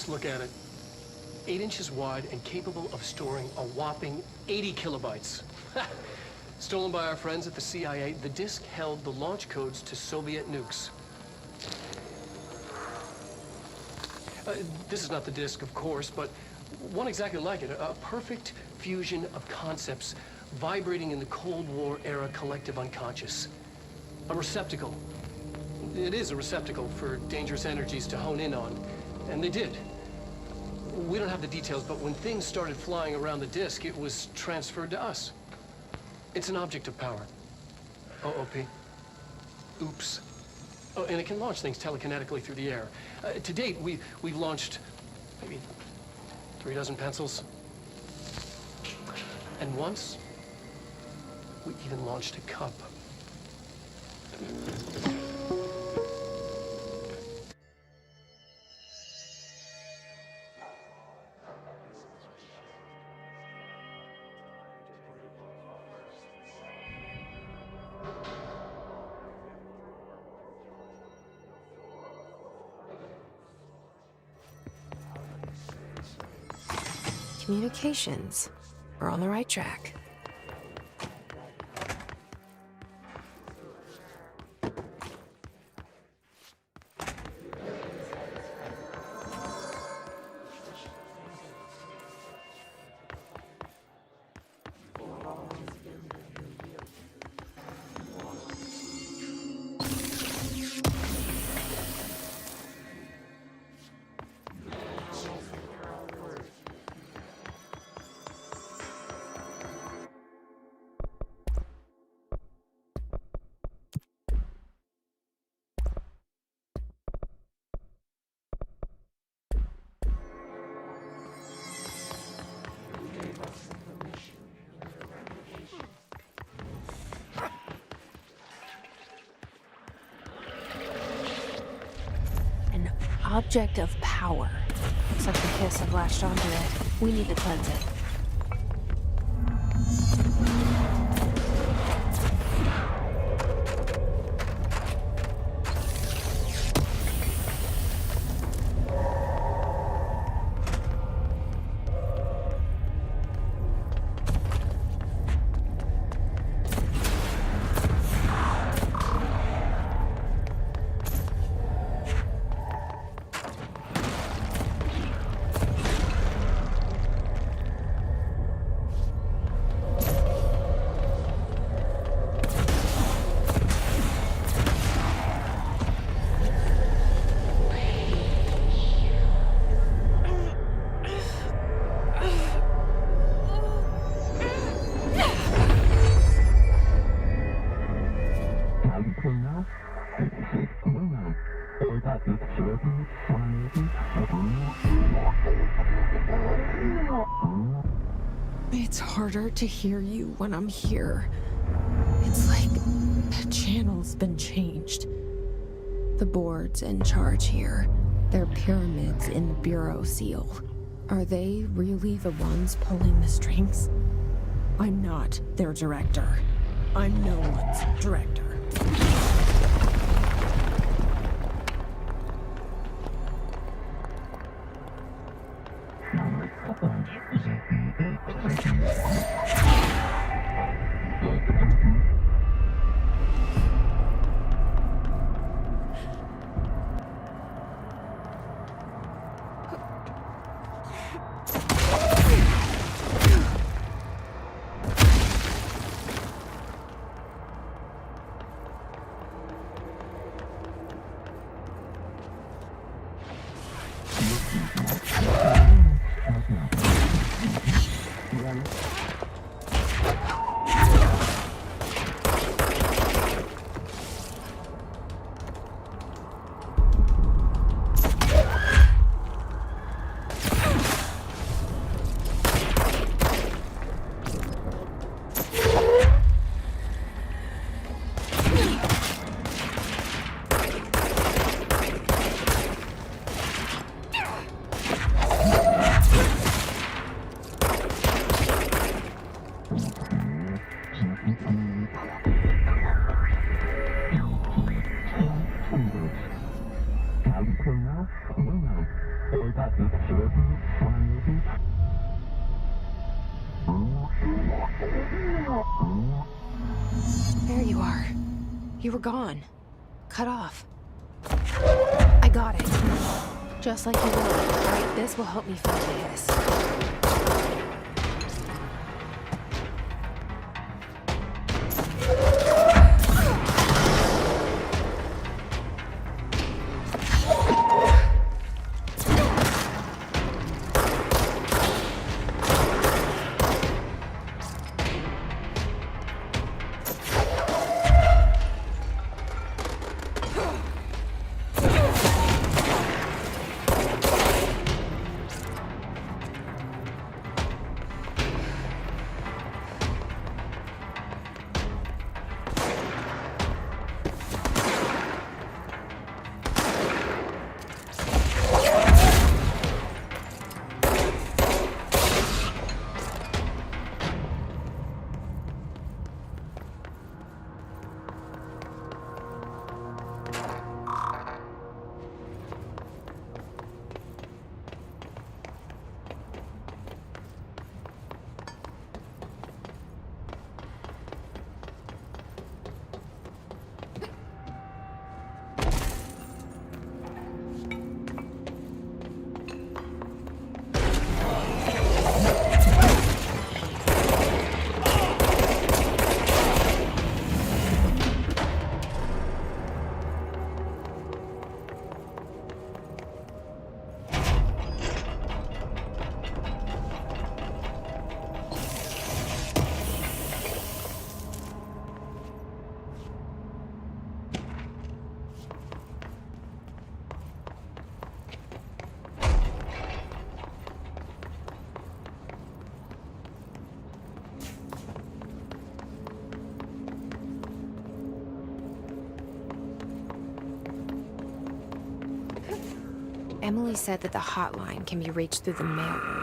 Just look at it. 8 inches wide and capable of storing a whopping 80 kilobytes. Stolen by our friends at the CIA, the disk held the launch codes to Soviet nukes. This is not the disk, of course, but one exactly like it. A perfect fusion of concepts vibrating in the Cold War era collective unconscious. A receptacle. It is a receptacle for dangerous energies to hone in on, and they did. We don't have the details, but when things started flying around the disk, it was transferred to us. It's an object of power. OOP. Oops. Oh, and it can launch things telekinetically through the air. To date, we've launched maybe 3 dozen pencils. And once, we even launched a cup. Communications. We're on the right track. Object of power. Looks like the Kiss have latched onto it. We need to cleanse it. It's harder to hear you when I'm here. It's like the channel's been changed. The board's in charge here. They're pyramids in the Bureau seal. Are they really the ones pulling the strings? I'm not their director. I'm no one's director. You were gone. Cut off. I got it. Just like you wanted, right? This will help me find this. Emily said that the hotline can be reached through the mail room.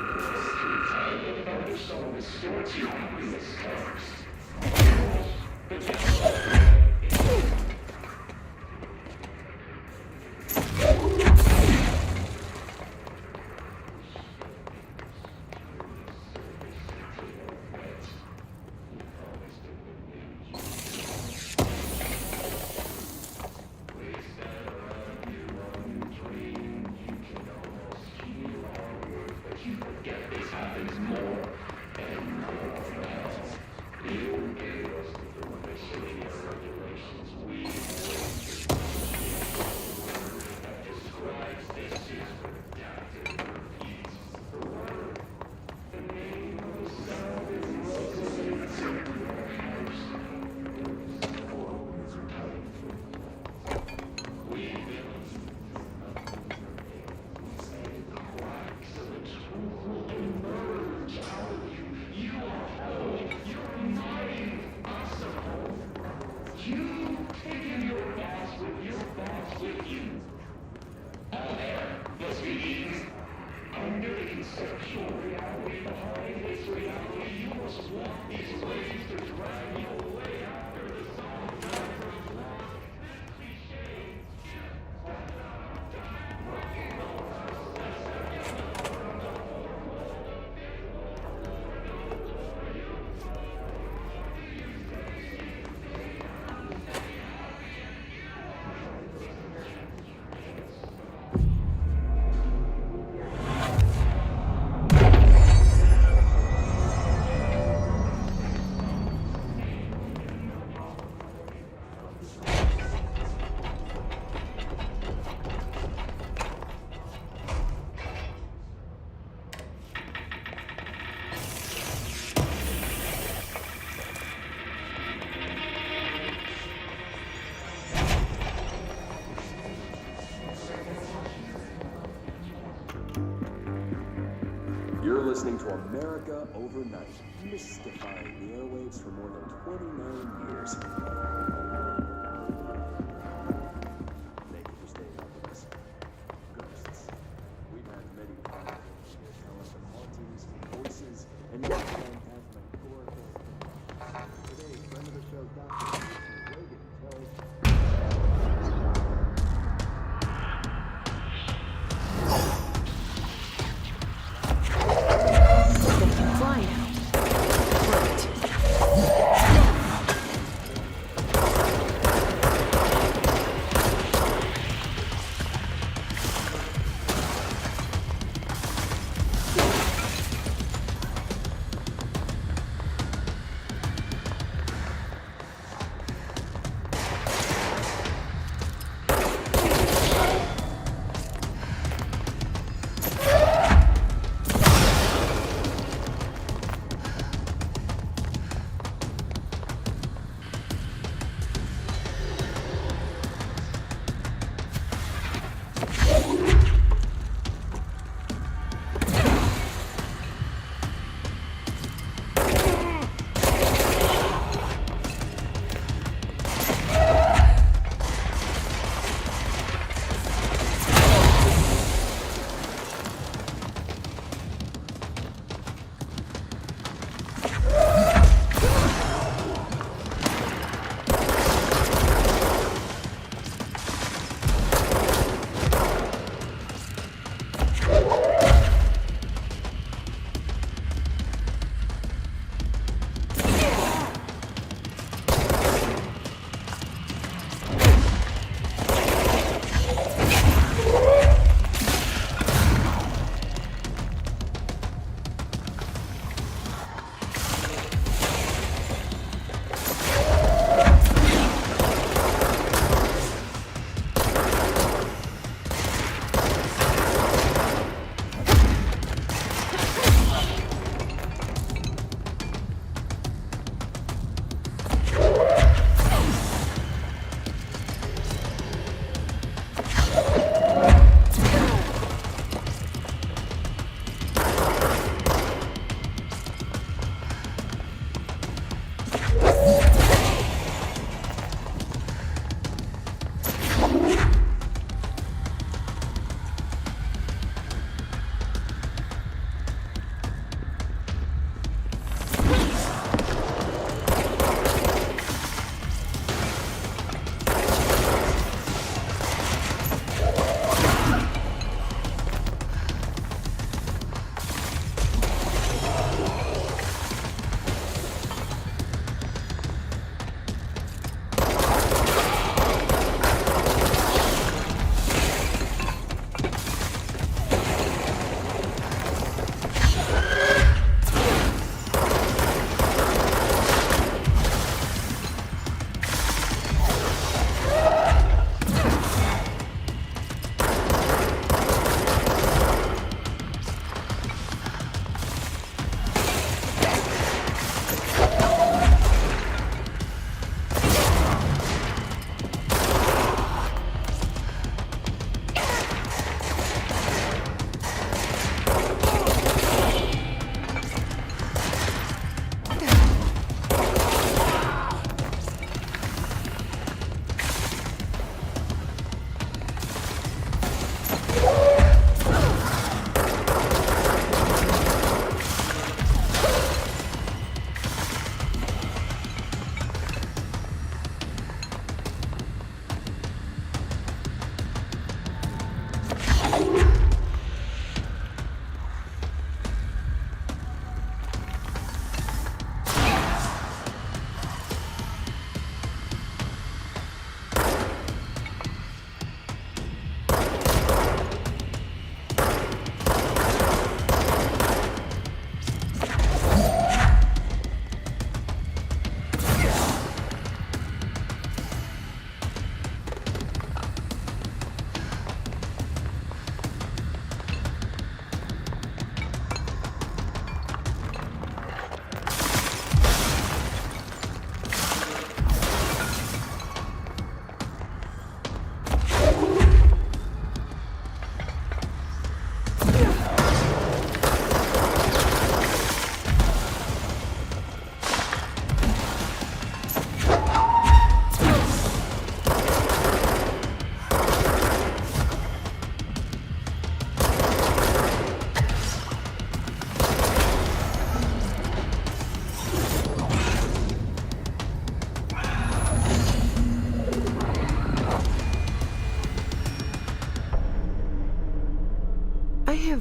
You're listening to America Overnight, mystifying the airwaves for more than 29 years. Thank you for staying up with us. Ghosts. We've had many conversations that tell us of hauntings, voices, and phantasmagorical things. Today, friend of the show, Dr. Reagan tells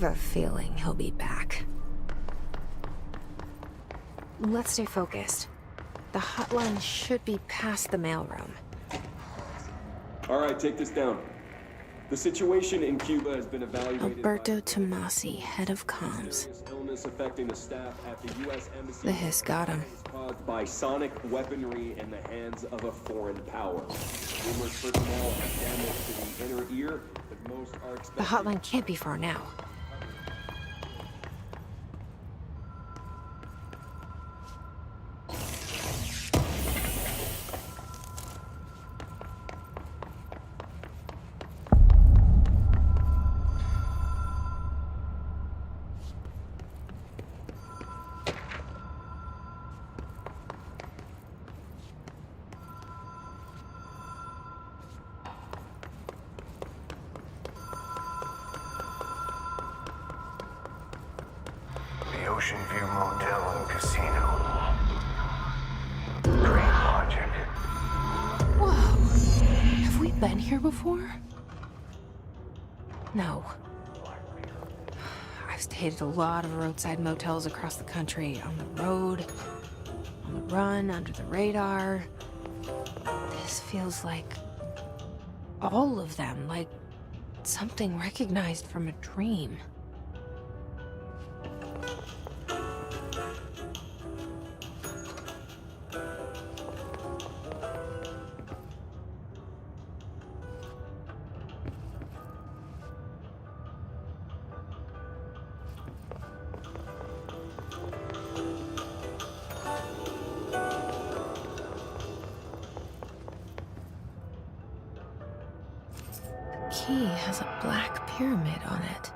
have a feeling he'll be back. Let's stay focused. The hotline should be past the mailroom. All right, take this down. The situation in Cuba has been evaluated. Alberto Tomasi, head of comms. Serious illness affecting the staff at the U.S. Embassy. The hiss got him. Is caused by sonic weaponry in the hands of a foreign power. Numerous personnel have damage to the inner ear, but most are expected. The hotline can't be far now. The Ocean View Motel and Casino. Great logic. Whoa! Have we been here before? No. I've stayed at a lot of roadside motels across the country, on the road, on the run, under the radar. This feels like all of them, like something recognized from a dream. The key has a black pyramid on it.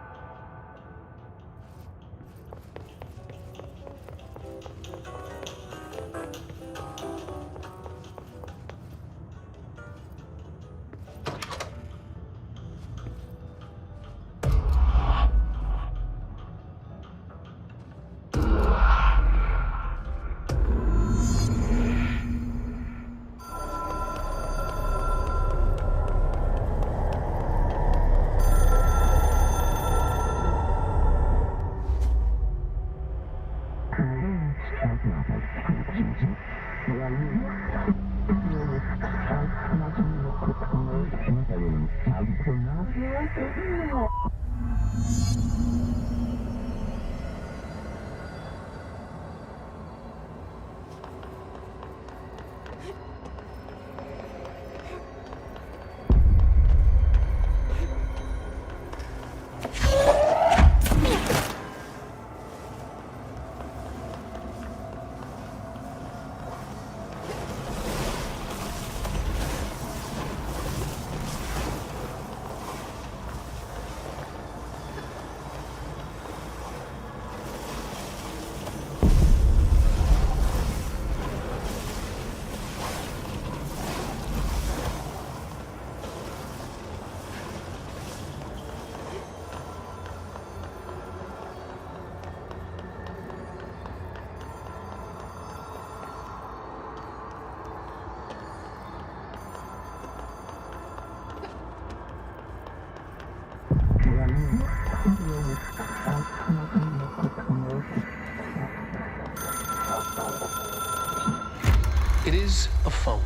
It is a phone.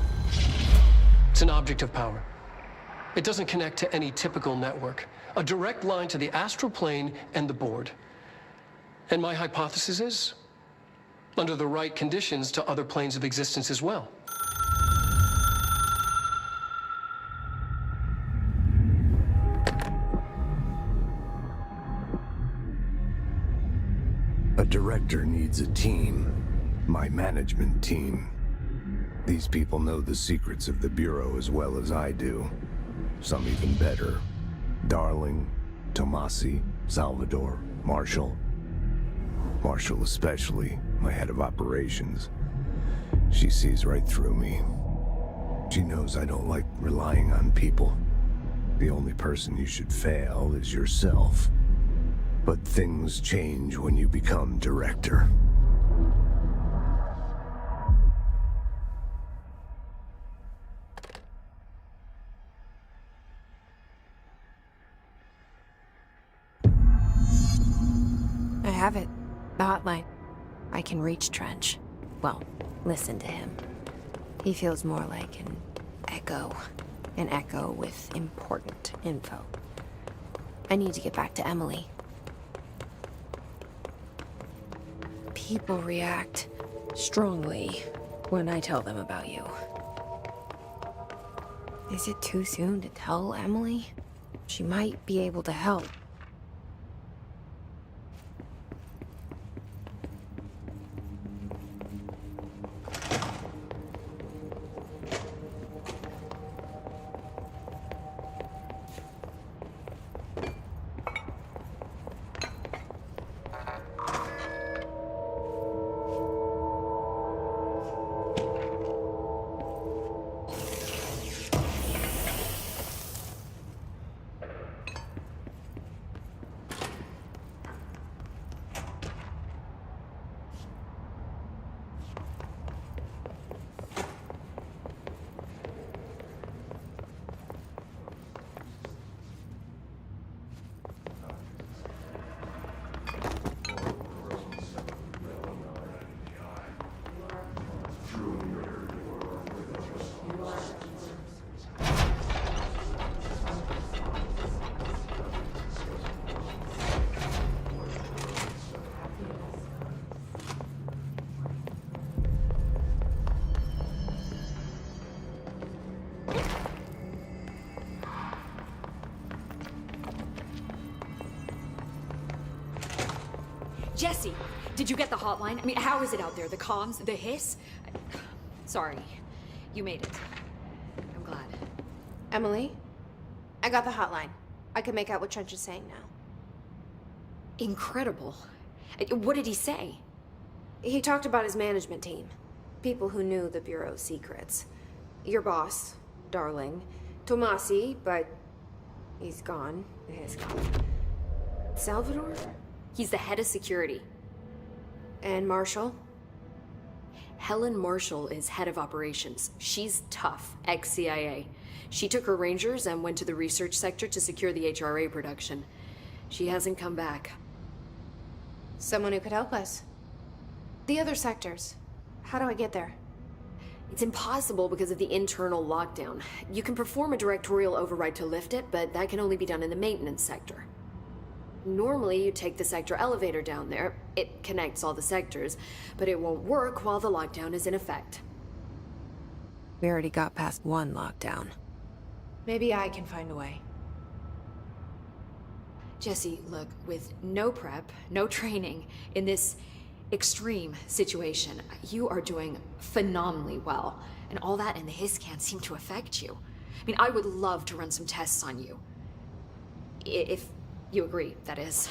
It's an object of power. It doesn't connect to any typical network. A direct line to the astral plane and the board. And my hypothesis is, under the right conditions, to other planes of existence as well. A director needs a team. My management team. These people know the secrets of the Bureau as well as I do. Some even better. Darling, Tomasi, Salvador, Marshall. Marshall especially, my head of operations. She sees right through me. She knows I don't like relying on people. The only person you should fail is yourself. But things change when you become director. have it. The hotline. I can reach Trench. Well, listen to him. He feels more like an echo. An echo with important info. I need to get back to Emily. People react strongly when I tell them about you. Is it too soon to tell Emily? She might be able to help. Jesse, did you get the hotline? I mean, how is it out there? The comms? The hiss? Sorry. You made it. I'm glad. Emily? I got the hotline. I can make out what Trench is saying now. Incredible. What did he say? He talked about his management team. People who knew the Bureau's secrets. Your boss, Darling. Tomasi, but he's gone. He's gone. Salvador? He's the head of security. And Marshall? Helen Marshall is head of operations. She's tough, ex-CIA. She took her Rangers and went to the research sector to secure the HRA production. She hasn't come back. Someone who could help us. The other sectors. How do I get there? It's impossible because of the internal lockdown. You can perform a directorial override to lift it, but that can only be done in the maintenance sector. Normally, you take the sector elevator down there. It connects all the sectors, but it won't work while the lockdown is in effect. We already got past one lockdown. Maybe I can find a way. Jesse, look, with no prep, no training, in this extreme situation, you are doing phenomenally well. And all that and the hiss can't seem to affect you. I mean, I would love to run some tests on you. If you agree, that is.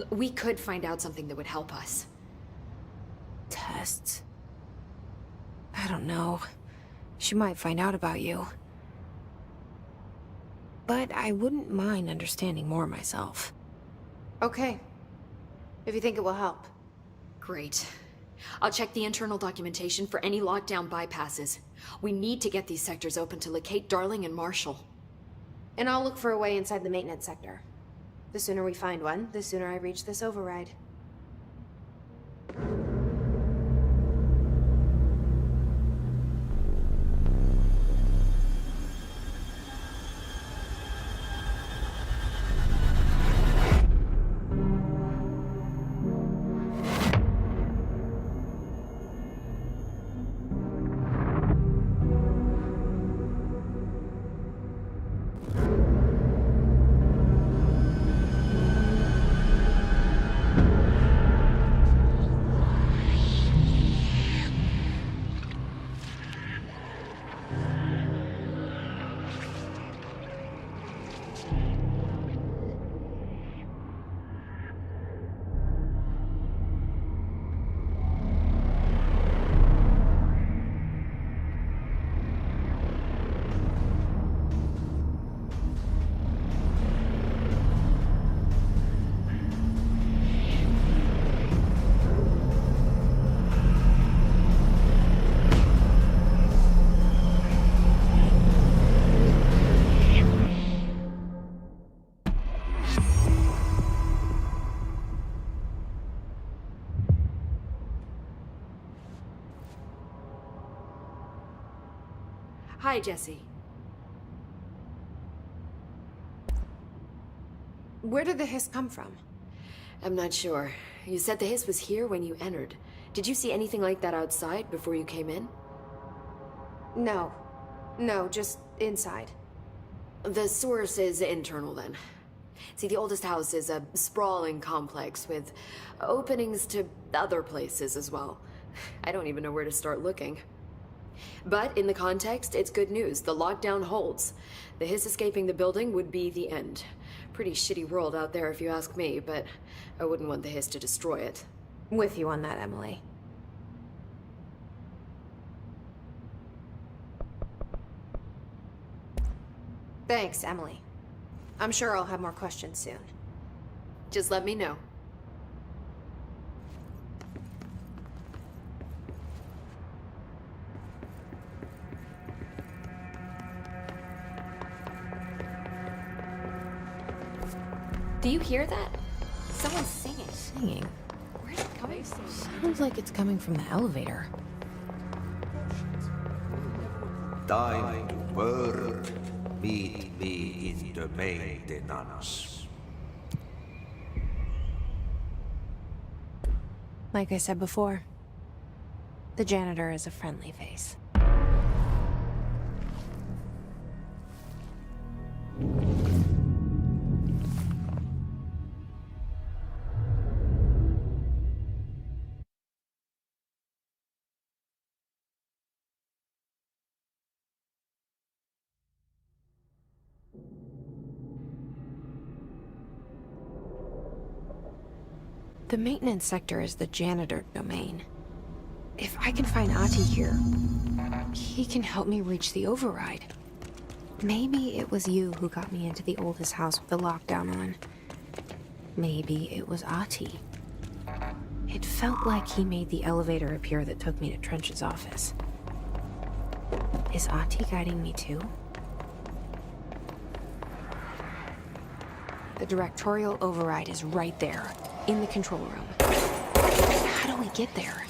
We could find out something that would help us. Tests? I don't know. She might find out about you. But I wouldn't mind understanding more myself. Okay. If you think it will help. Great. I'll check the internal documentation for any lockdown bypasses. We need to get these sectors open to locate Darling and Marshall. And I'll look for a way inside the maintenance sector. The sooner we find one, the sooner I reach this override. Hi, Jesse. Where did the hiss come from? I'm not sure. You said the hiss was here when you entered. Did you see anything like that outside before you came in? No. No, just inside. The source is internal, then. See, the oldest house is a sprawling complex with openings to other places as well. I don't even know where to start looking. But in the context, it's good news. The lockdown holds. The hiss escaping the building would be the end. Pretty shitty world out there if you ask me, but I wouldn't want the hiss to destroy it. With you on that, Emily. Thanks, Emily. I'm sure I'll have more questions soon. Just let me know. Do you hear that? Someone's singing. Singing? Where's it coming from? Sounds like it's coming from the elevator. Time to work. Meet me in the maintenance. Like I said before, the janitor is a friendly face. The maintenance sector is the janitor domain. If I can find Ati here, he can help me reach the override. Maybe it was you who got me into the oldest house with the lockdown on. Maybe it was Ati. It felt like he made the elevator appear that took me to Trench's office. Is Ati guiding me too? The directorial override is right there, in the control room. How do we get there?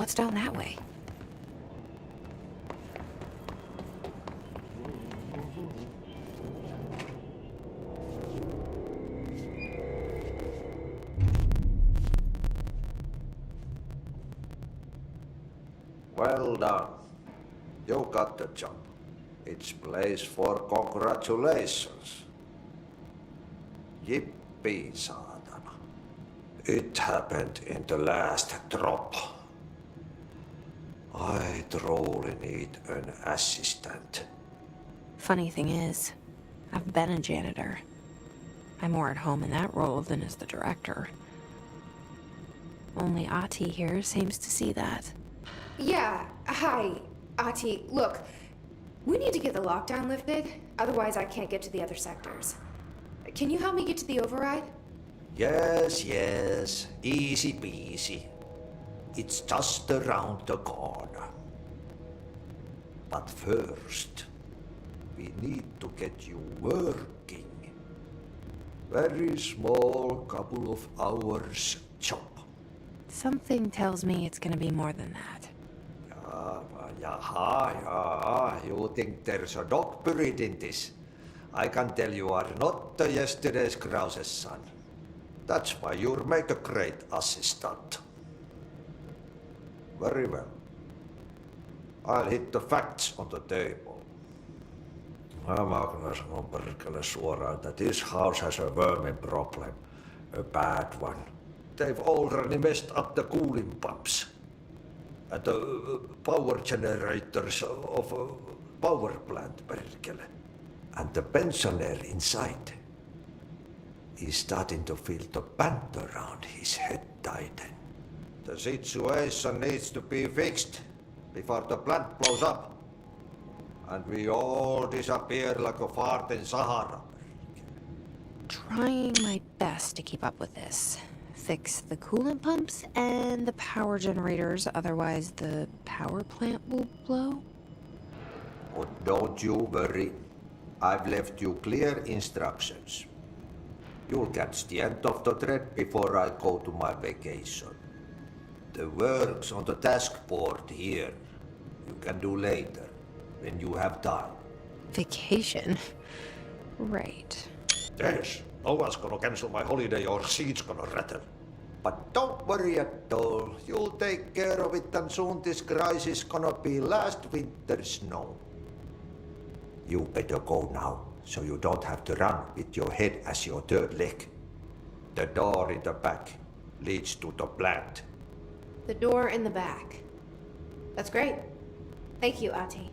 What's down that way? Well done. You got the job. It's place for congratulations. Yippee, saatana. It happened in the last drop. I truly need an assistant. Funny thing is, I've been a janitor. I'm more at home in that role than as the director. Only Ati here seems to see that. Yeah, hi, Ati. Look, we need to get the lockdown lifted, otherwise I can't get to the other sectors. Can you help me get to the override? Yes, easy peasy. It's just around the corner. But first, we need to get you working. Very small, couple of hours job. Something tells me it's gonna be more than that. Yaha, you think there's a dog buried in this? I can tell you are not the yesterday's Krause's son. That's why you'll make a great assistant. Very well. I'll hit the facts on the table. Mä kyllä sanon perkele suoraan, että this house has a vermin problem. A bad one. They've already messed up the cooling pumps. And the power generators of a power plant, perkele. And the pensioner inside is starting to feel the band around his head tighten. The situation needs to be fixed before the plant blows up. And we all disappear like a fart in Sahara. Trying my best to keep up with this. Fix the coolant pumps and the power generators, otherwise the power plant will blow. But don't you worry. I've left you clear instructions. You'll catch the end of the thread before I go to my vacation. The work's on the task board here. You can do later, when you have time. Vacation? Right. Yes, no one's gonna cancel my holiday or seat's gonna rattle. But don't worry at all. You'll take care of it and soon this crisis gonna be last winter's snow. You better go now, so you don't have to run with your head as your third leg. The door in the back leads to the plant. The door in the back. That's great. Thank you, Ati.